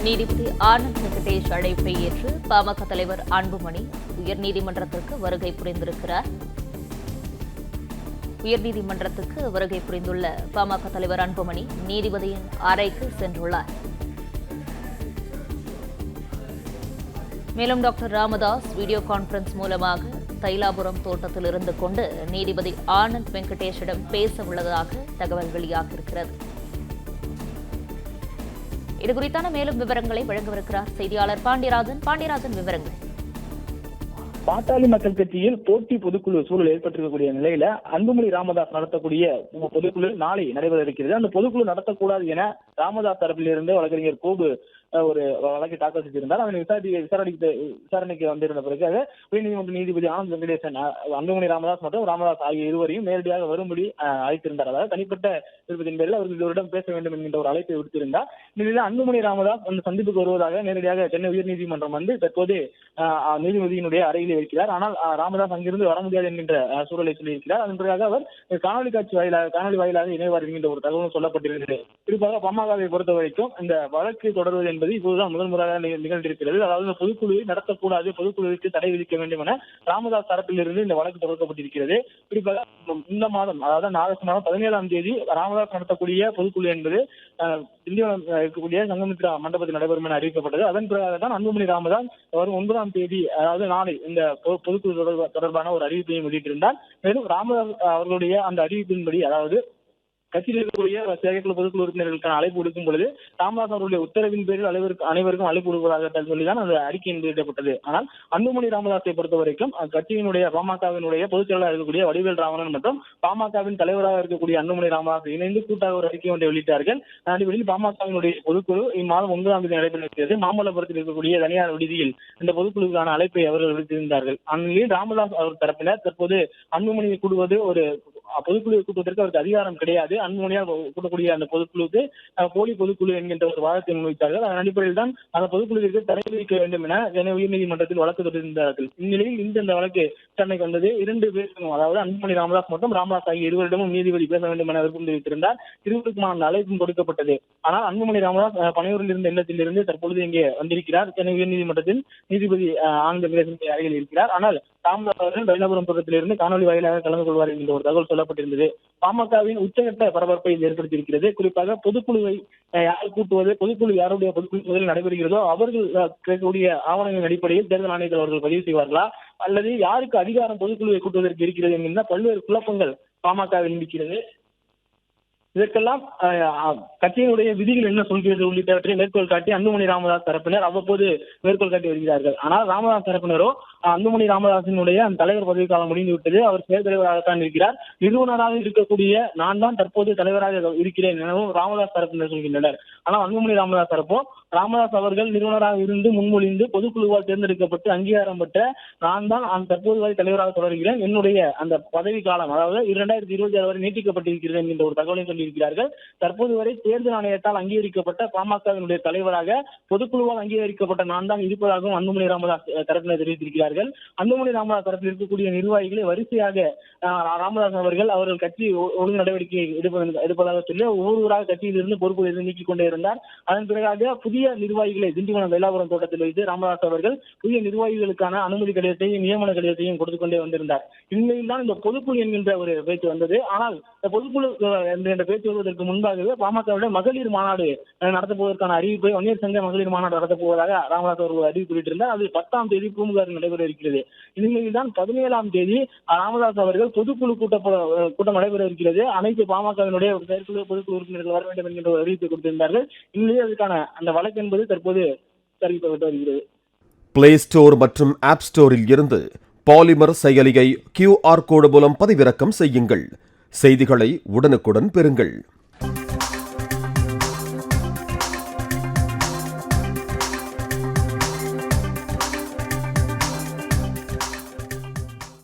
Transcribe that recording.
நீதிபதி ஆனந்த் வெங்கடேஷ் அழைப்பை ஏற்று பாமக தலைவர் அன்புமணி உயர்நீதிமன்றத்திற்கு வருகை புரிந்திருக்கிறார். உயர்நீதிமன்றத்துக்கு வருகை புரிந்துள்ள பாமக தலைவர் அன்புமணி நீதிபதியின் அறைக்கு சென்றுள்ளார். மேலும் டாக்டர் ராமதாஸ் வீடியோ கான்பரன்ஸ் மூலமாக தைலாபுரம் தோட்டத்தில் இருந்து கொண்டு நீதிபதி ஆனந்த் வெங்கடேஷிடம் பேச உள்ளதாக தகவல் வெளியாகியிருக்கிறது. இதுகுறித்தான மேலும் விவரங்களை வழங்கவிருக்கிறார் செய்தியாளர் பாண்டியராஜன். விவரங்கள். பாட்டாளி மக்கள் கட்சியில் போட்டி பொதுக்குழு சூழல் ஏற்பட்டிருக்கக்கூடிய நிலையில அன்புமணி ராமதாஸ் நடத்தக்கூடிய பொதுக்குழு நாளை நடைபெற இருக்கிறது. அந்த பொதுக்குழு நடத்தக்கூடாது என ராமதாஸ் தரப்பிலிருந்து வழக்கறிஞர் கோபு ஒரு வழக்கை தாக்கல் செய்திருந்தார். அதனை விசாரணைக்கு வந்திருந்த பிறகு உயர்நீதிமன்ற நீதிபதி ஆனந்த் வெங்கடேசன் அன்புமணி ராமதாஸ் மற்றும் ராமதாஸ் ஆகிய இருவரையும் நேரடியாக வரும்படி அழைத்திருந்தார். அதாவது தனிப்பட்ட விருப்பத்தின் பேரில் அவர்கள் இவரிடம் பேச வேண்டும் என்கின்ற ஒரு அழைப்பை விடுத்திருந்தார். இதில் அன்புமணி ராமதாஸ் அந்த சந்திப்புக்கு வருவதாக நேரடியாக சென்னை உயர்நீதிமன்றம் வந்து தற்போது நீதிபதியினுடைய அறையில் இருக்கிறார். ஆனால் ராமதாஸ் அங்கிருந்து வர முடியாது என்கின்ற சூழலை சொல்லியிருக்கிறார். அதன் பிறகு அவர் காணொலி வாயிலாக இணைவார் என்கின்ற ஒரு தகவலும் சொல்லப்பட்டிருக்கிறது. குறிப்பாக பாமகவை பொறுத்த வரைக்கும் இந்த வழக்கு தொடர்வது என்பது இப்போதுதான் முதல் முறையாக நிகழ்ந்திருக்கிறது. அதாவது பொதுக்குழுவை நடத்தக்கூடாது, பொதுக்குழுவிற்கு தடை விதிக்க வேண்டும் என ராமதாஸ் தரப்பிலிருந்து இந்த வழக்கு தொடர்க்கப்பட்டிருக்கிறது. குறிப்பாக இந்த மாதம், அதாவது ஆகஸ்ட் மாதம் 17ஆம் தேதி ராமதாஸ் நடத்தக்கூடிய பொதுக்குழு என்பது திண்டிவனம் இருக்கக்கூடிய சங்கமித்ரா மண்டபத்தில் நடைபெறும் என அறிவிக்கப்பட்டது. அதன் பிறகு தான் அன்புமணி ராமதாஸ் வரும் 9ஆம் தேதி, அதாவது நாளை இந்த பொதுக்குழு தொடர்பான ஒரு அறிவிப்பையும் வெளியிட்டிருந்தார். மேலும் ராமதாஸ் அவர்களுடைய அந்த அறிவிப்பின்படி, அதாவது கட்சியில் இருக்கக்கூடிய செயற்குழு பொதுக்குழு உறுப்பினர்களுக்கான அழைப்பு விடுக்கும் பொழுது ராமதாஸ் அவர்களுடைய உத்தரவின் பேரில் அனைவருக்கும் அழைப்பு விடுவதாக சொல்லிதான் அந்த அறிக்கை வெளியிடப்பட்டது. ஆனால் அன்புமணி ராமதாஸை பொறுத்த வரைக்கும் கட்சியினுடைய பாமகவினுடைய பொதுச் செயலாளர் இருக்கக்கூடிய வடிவேல் ராமன் மற்றும் பாமகவின் தலைவராக இருக்கக்கூடிய அன்புமணி ராமதாஸ் இணைந்து கூட்டாக ஒரு அறிக்கை ஒன்றை வெளியிட்டார்கள். அடிப்படையில் பாமகவினுடைய பொதுக்குழு இம்மாதம் 9ஆம் தேதி நடைபெறுகிறது. மாமல்லபுரத்தில் இருக்கக்கூடிய தனியார் விடுதியில் இந்த பொதுக்குழுக்கான அழைப்பை அவர்கள் விடுத்திருந்தார்கள். அந்நிலையில் ராமதாஸ் அவர் தரப்பினர் தற்போது அன்புமணியை கூடுவது ஒரு பொதுக்குழு கூட்டுவதற்கு அவருக்கு அதிகாரம் கிடையாது, அன்புமணியால் கூட்டக்கூடிய அந்த பொதுக்குழுக்கு போலி பொதுக்குழு என்கின்ற ஒரு வாதத்தை முன்வைத்தார்கள். அதன் அடிப்படையில் தான் அந்த பொதுக்குழுவிற்கு தடை விதிக்க வேண்டும் என சென்னை உயர்நீதிமன்றத்தில் வழக்கு தொடர்ந்திருந்தார்கள். இந்நிலையில் இந்த வழக்கு விசாரணைக்கு வந்தது. 2 பேருக்கும், அதாவது அன்புமணி ராமதாஸ் மற்றும் ராமதாஸ் ஆகிய இருவரிடமும் நீதிபதி பேச வேண்டும் என விருப்பம் தெரிவித்திருந்தார். இருவருக்குமான அழைப்பும் கொடுக்கப்பட்டது. ஆனால் அன்புமணி ராமதாஸ் பனையூரில் இருந்த இல்லத்திலிருந்து தற்பொழுது இங்கே வந்திருக்கிறார். சென்னை உயர்நீதிமன்றத்தில் நீதிபதி ஆனந்த் வெங்கடேசன் அருகில் இருக்கிறார். ஆனால் ராமதாஸ் அவர்கள் தைலாபுரம் தோட்டத்திலிருந்து காணொலி வாயிலாக கலந்து கொள்வார் என்கின்ற ஒரு தகவல் சொல்லப்பட்டிருந்தது. பாமகவின் உச்சகட்ட பரபரப்பை ஏற்படுத்தியிருக்கிறது. குறிப்பாக பொதுக்குழுவை யார் கூட்டுவது, பொதுக்குழு யாருடைய பொதுக்குழு முதலில் நடைபெறுகிறதோ அவர்கள் கேட்கக்கூடிய ஆவணங்களின் அடிப்படையில் தேர்தல் ஆணையத்தில் அவர்கள் பதிவு செய்வார்களா, அல்லது யாருக்கு அதிகாரம் பொதுக்குழுவை கூட்டுவதற்கு இருக்கிறது என்கின்ற பல்வேறு குழப்பங்கள் பாமகவில் இருக்கிறது. இதற்கெல்லாம் கட்சியினுடைய விதிகள் என்ன சொல்கிறது உள்ளிட்டவற்றை மேற்கோள் காட்டி அன்புமணி ராமதாஸ் தரப்பினர் அவ்வப்போது மேற்கோள் காட்டி வருகிறார்கள். ஆனால் ராமதாஸ் தரப்பினரோ அன்புமணி ராமதாசினுடைய அந்த தலைவர் பதவி காலம் முடிந்துவிட்டது, அவர் செயல் தலைவராகத்தான் இருக்கிறார், நிறுவனராக இருக்கக்கூடிய நான் தான் தற்போது தலைவராக இருக்கிறேன் எனவும் ராமதாஸ் தரப்பினர் சொல்கின்றனர். ஆனால் அன்புமணி ராமதாஸ் தரப்போ ராமதாஸ் அவர்கள் நிறுவனராக இருந்து முன்மொழிந்து பொதுக்குழுவால் தேர்ந்தெடுக்கப்பட்டு அங்கீகாரம் பெற்ற நான் தான் தற்போது வரை தலைவராக தொடர்கிறேன், என்னுடைய அந்த பதவி காலம், அதாவது 2026 வரை நீட்டிக்கப்பட்டிருக்கிறது என்கின்ற ஒரு தகவலை சொல்லியிருக்கிறார்கள். தற்போது வரை தேர்தல் ஆணையத்தால் அங்கீகரிக்கப்பட்ட பாமகவினுடைய தலைவராக பொதுக்குழுவால் அங்கீகரிக்கப்பட்ட நான் தான் இருப்பதாகவும் அன்புமணி ராமதாஸ் தரப்பினர் தெரிவித்திருக்கிறார்கள். அன்புமணி ராமதாஸ் தரப்பில் இருக்கக்கூடிய நிர்வாகிகளை வரிசையாக ராமதாஸ் அவர்கள் கட்சி ஒழுங்கு நடவடிக்கை எடுப்பதாக சொல்லி ஒவ்வொருவராக கட்சியிலிருந்து பொறுப்பிலிருந்து நீக்கிக் கொண்டே இருந்தார். அதன் பிறகு புதிய நிர்வாகிகளை திண்டிவனம் தைலாபுரம் தோட்டத்தில் வைத்து ராமதாஸ் அவர்கள் புதிய நிர்வாகிகளுக்கான அனுமதி கடிதத்தையும் நியமன கடிதத்தையும் கொடுத்துக் கொண்டே வந்திருந்தார். இந்நிலையில் தான் இந்த பொதுக்குழு என்கின்ற ஒரு பேச்சு வந்தது. ஆனால் இந்த பொதுக்குழு என்ற பேச்சு வருவதற்கு முன்பாகவே பாமகவுடைய மகளிர் மாநாடு நடத்தப்போவதற்கான அறிவிப்பை வன்னியர் சங்க மகளிர் மாநாடு நடத்தப்போவதாக ராமதாஸ் அவர்கள் அறிவிப்பு வெளியிட்டிருந்தார். அது 10ஆம் தேதி பூம்புகாரில் நடைபெற இருக்கிறது. இந்நிலையில் தான் 17ஆம் தேதி ராமதாஸ் அவர்கள் பொதுக்குழு கூட்டம் நடைபெற இருக்கிறது, அனைத்து பாமகவினுடைய செயற்குழு பொதுக்குழு உறுப்பினர்கள் வர வேண்டும் என்கின்ற ஒரு அறிவிப்பை கொடுத்திருந்தார்கள். இந்நிலையில் அதுக்கான அந்த வழக்கு என்பது தற்போது தெரிவிக்கப்பட்டு வருகிறது. பிளே ஸ்டோர் மற்றும் ஆப் ஸ்டோரில் இருந்து பாலிமர் செயலியை QR கோடு மூலம் பதிவிறக்கம் செய்யுங்கள். செய்திகளை உடனுக்குடன் பெறுங்கள்.